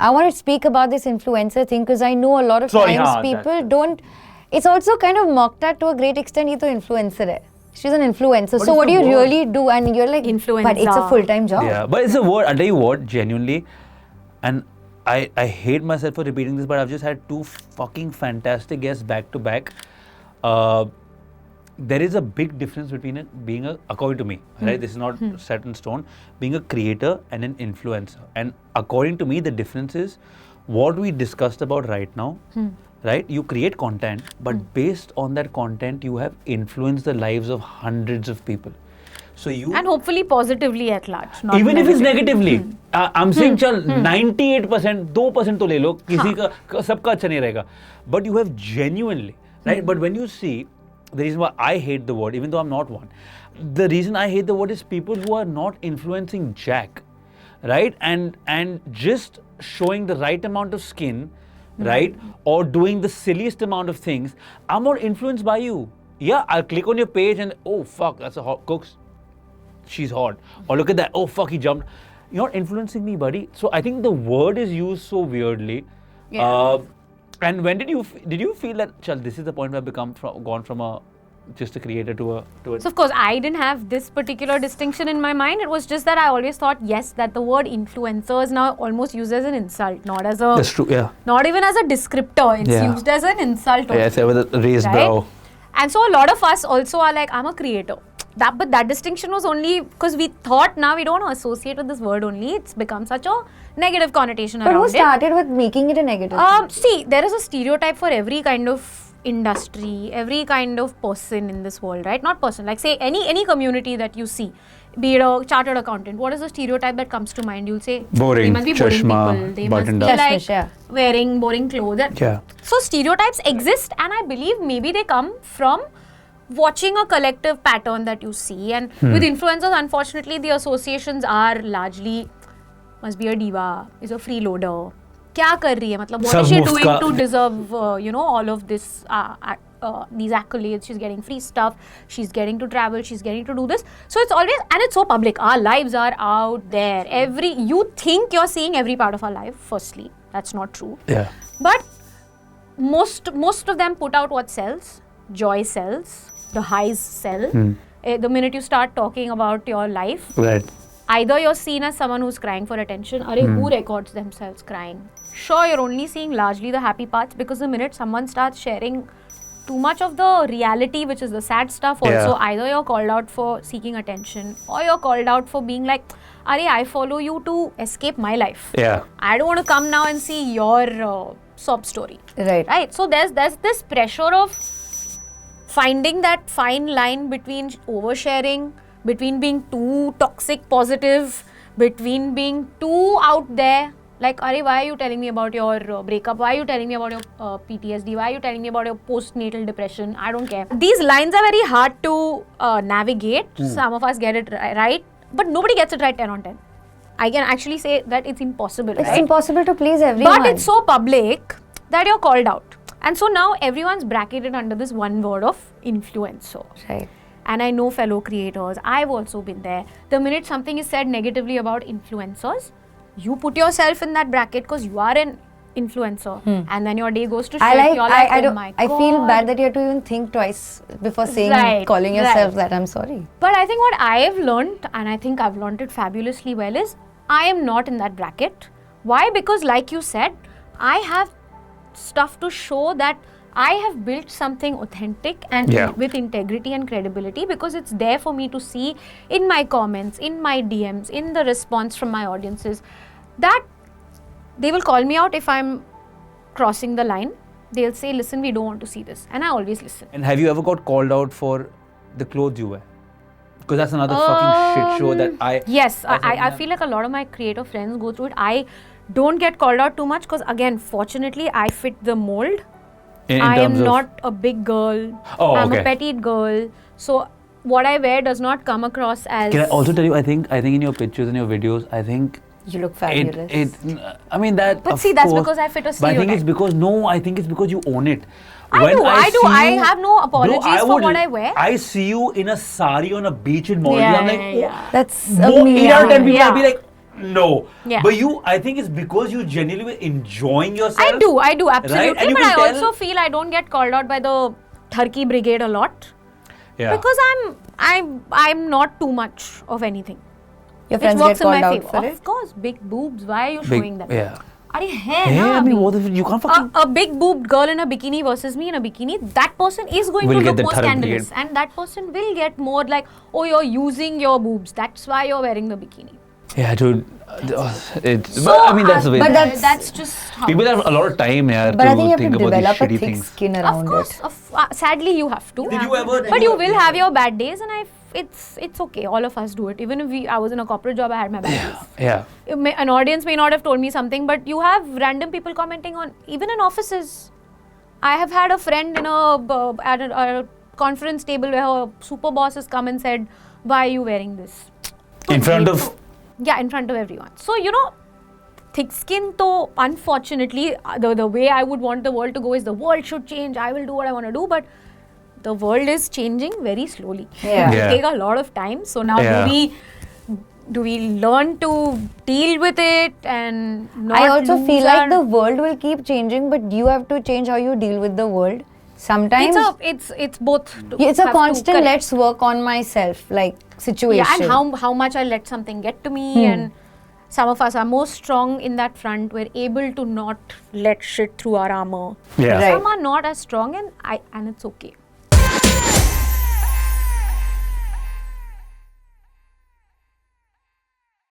I want to speak about this influencer thing because I know a lot of times people don't. It's also kind of mocked at to a great extent. Ye to influencer hai. She's an influencer. So what do you really do? And you're like, influencer. But it's a full-time job. Yeah, but it's a word. I'll tell you what, genuinely, and I hate myself for repeating this, but I've just had 2 fucking fantastic guests back to back. There is a big difference between being according to me, right? This is not set in stone. Being a creator and an influencer. And according to me, the difference is what we discussed about right now, right? You create content, but based on that content, you have influenced the lives of hundreds of people. So you and hopefully positively at large. Not even if it's negatively. I'm saying, chal, 98%, 2% to le lo, kisi ka, sabka acha nahi rahega. But you have genuinely, right? But when you see, the reason why I hate the word, even though I'm not one, the reason I hate the word is people who are not influencing jack, right? And just showing the right amount of skin, right? Or doing the silliest amount of things. I'm not influenced by you. Yeah, I'll click on your page and, oh fuck, that's a hot cooks. She's hot. Or look at that, oh fuck, he jumped. You're not influencing me, buddy. So I think the word is used so weirdly. Yeah. And when did you feel that, chal, this is the point where I've gone from just a creator to a So of course, I didn't have this particular distinction in my mind. It was just that I always thought, yes, that the word influencer is now almost used as an insult, not as a... That's true, yeah. Not even as a descriptor. It's used as an insult. Yes, with a raised brow. And so a lot of us also are like, I'm a creator. But that distinction was only because we thought now we don't associate with this word only. It's become such a negative connotation around it. But who started with making it a negative? See, there is a stereotype for every kind of industry, every kind of person in this world, right? Not person, like say any community that you see, be it a chartered accountant. What is the stereotype that comes to mind? You'll say boring, they must be boring chashma, people. They must be like wearing boring clothes. So stereotypes exist, and I believe maybe they come from watching a collective pattern that you see. And with influencers, unfortunately, the associations are largely must be a diva, is a freeloader. Kya kar rahi hai? Matlab, what is she doing to deserve, all of this, these accolades? She's getting free stuff. She's getting to travel. She's getting to do this. So it's always, and it's so public. Our lives are out there. You think you're seeing every part of our life. Firstly, that's not true. Yeah. But most of them put out what sells. Joy sells. The highs sell. The minute you start talking about your life, right. Either you're seen as someone who's crying for attention, or who records themselves crying. Sure, you're only seeing largely the happy parts, because the minute someone starts sharing too much of the reality, which is the sad stuff also, either you're called out for seeking attention, or you're called out for being like, Arey, I follow you to escape my life. Yeah. I don't want to come now and see your sob story. Right. So there's this pressure of finding that fine line between oversharing, between being too toxic positive, between being too out there. Like, Arey, why are you telling me about your breakup? Why are you telling me about your PTSD? Why are you telling me about your postnatal depression? I don't care. These lines are very hard to navigate. Some of us get it right, but nobody gets it right 10 on 10. I can actually say that it's impossible. It's impossible to please everyone. But it's so public that you're called out. And so now everyone's bracketed under this one word of influencer. Right. And I know fellow creators, I've also been there. The minute something is said negatively about influencers, you put yourself in that bracket because you are an influencer. And then your day goes to shit. I feel bad that you have to even think twice before saying, calling yourself that. I'm sorry. But I think what I have learned, and I think I've learned it fabulously well, is I am not in that bracket. Why? Because like you said, I have stuff to show that I have built something authentic and with integrity and credibility, because it's there for me to see in my comments, in my DMs, in the response from my audiences, that they will call me out if I'm crossing the line. They'll say, listen, we don't want to see this. And I always listen. And have you ever got called out for the clothes you wear? Because that's another fucking shit show that I... Yes, I feel like a lot of my creator friends go through it. I don't get called out too much because, again, fortunately, I fit the mold. I am not a big girl. I'm a petite girl. So what I wear does not come across as... Can I also tell you, I think in your pictures and your videos, I think... You look fabulous. I mean that... But see, that's because I fit a stereotype. But I think it's because you own it. I do. I have no apologies for what I wear. I see you in a sari on a beach in Maldives. I'm like, that's amazing. 8 out of 10 people, I'll be like, No. Yeah. But I think it's because you genuinely enjoying yourself. I do, absolutely. Right? But I also feel I don't get called out by the Turkey Brigade a lot. Yeah. Because I'm not too much of anything. Your friends get called out for it? Of course, big boobs. Why are you showing them? Yeah. I mean, what if you can't fucking... A big boobed girl in a bikini versus me in a bikini, that person is going to look more scandalous. And that person will get more like, oh, you're using your boobs. That's why you're wearing the bikini. Yeah, dude. So, I mean, that's the way. But that's just how people have a lot of time here but I think to you have think to about these develop a shitty thick things. skin around it. Sadly, you have to. Did you ever... But you will have your bad days, and it's okay. All of us do it. Even if I was in a corporate job, I had my bad days. Yeah. An audience may not have told me something, but you have random people commenting on, even in offices. I have had a friend in at a conference table where her super boss has come and said, "Why are you wearing this?" In front of... Yeah, in front of everyone. So, thick skin, though, unfortunately, the way I would want the world to go is the world should change. I will do what I want to do, but the world is changing very slowly. Yeah. It will take a lot of time. So now do we learn to deal with it and not I also lose feel like the world will keep changing, but you have to change how you deal with the world. Sometimes it's both. It's a constant let's work on myself situation. Yeah, and how much I let something get to me, and some of us are more strong in that front. We're able to not let shit through our armor. Yeah. Right. Some are not as strong, and it's okay.